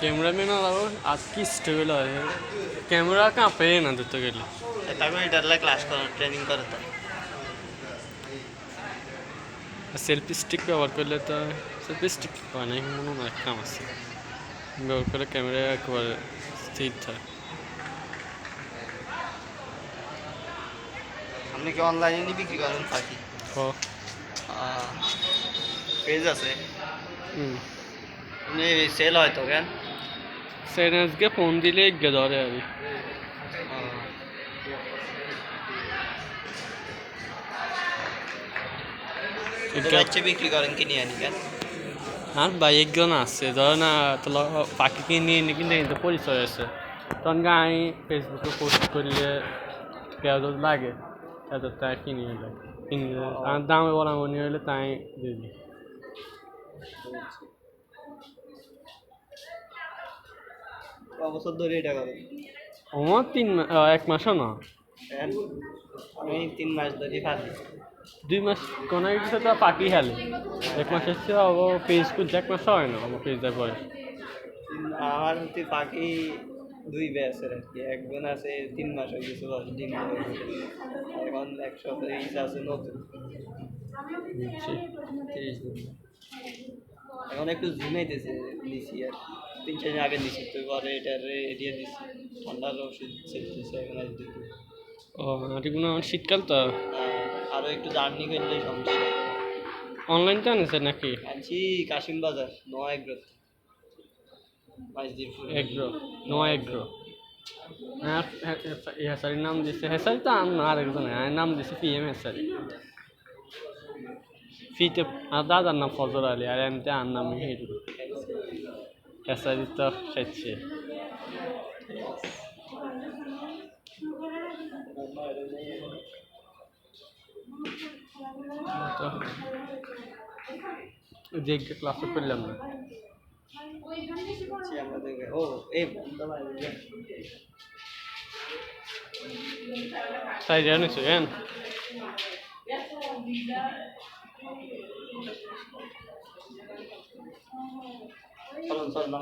cameraman আলাও আর কি stable হয় camera কাঁপে না ধরতে গেলে তারপর এটারলা ক্লাস করা ট্রেনিং করে তো সেলফি স্টিক ব্যবহার করলে তো সেলফি স্টিক হয় না মনে হয় কাম আছে ব্যবহার করে ক্যামেরা একেবারে স্থির থাকে আপনি কি অনলাইনে বিক্রি করেন পাখি ও পেজ আছে হুম আপনি সেল হয় তো কেন সেনাজকে ফোন দিলে গে ধরে আর বাচ্চা বিক্রি করেন কিনে আনি কেন আর ভাই একজন আছে ধরো না তোলা পাখিকে নিয়ে নি কিন্তু পরিচয় আছে তখন আমি ফেসবুকে পোস্ট করলে কেউ যদি লাগে তাদের তাই কিনে এলে কিনলে আর দামে বলা মনে হলে তাই দিয়ে দিই বছর ধরে এটা করেন আমার 1 মাসও না আমি 3 মাস ধরে পাখি 2 মাস কোনো কিছু তো পাখি খেলে 1 মাস হচ্ছে ও পেজ খুলছে 1 মাস হয় না আমার পেজ দেওয়ার পরে আমার হচ্ছে পাখি 2 ব্যাচের আর কি একজন আছে 3 মাস হয়ে গেছে ডিম এখন 130 আছে নতুন 30 দিন এখন একটু ঝিমাইতেছে দিছি আর 3-4 দিন আগে দিছি তো পরে এটার এরিয়া দিছি ঠান্ডার ওষুধ চলতেছে এখন আর দিই ও আর কোনো শীতকাল তো আরও একটু জার্নি করলে সমস্যা অনলাইন তো আনেছে নাকি আনছি কাশিম বাজার নোয়া এগ্রো এগ্রো নো এগ্রো হেসারির নাম দিচ্ছে হেসারি তো আরেকজন নাম দিচ্ছে PM হেসারি ফিতে আর দাদার নাম ফজর আলী আর এমনিতে আর নাম হিরু হেসারি তো খাচ্ছে যে ক্লাসে করলাম না ও এই তাই জানিস কেন চলুন চলুন